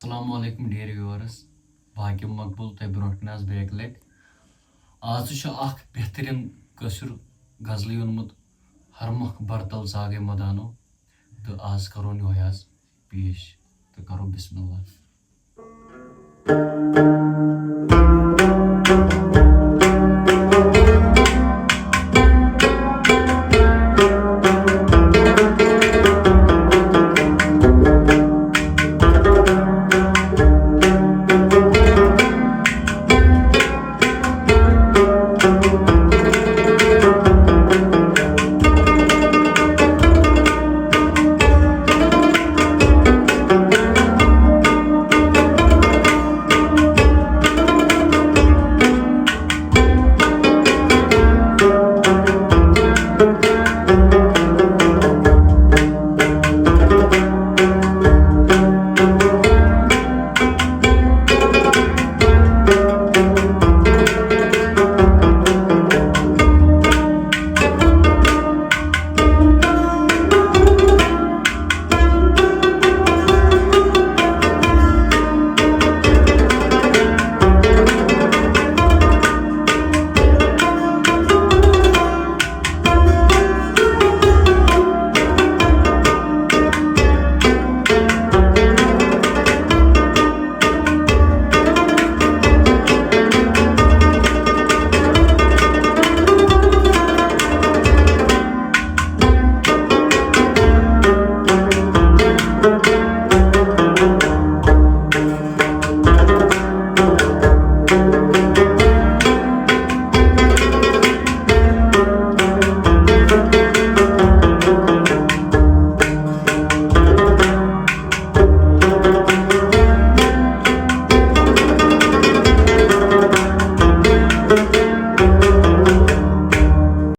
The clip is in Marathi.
Assalamualaikum dear viewers. Baki makbul te broadcast back leg. आज अख बेहतरीन कसुर गजल ओनमुत हरमख बरतल जागे मदानो तो आज करो नो आज पेश तो करो बिस्मिल्लाह।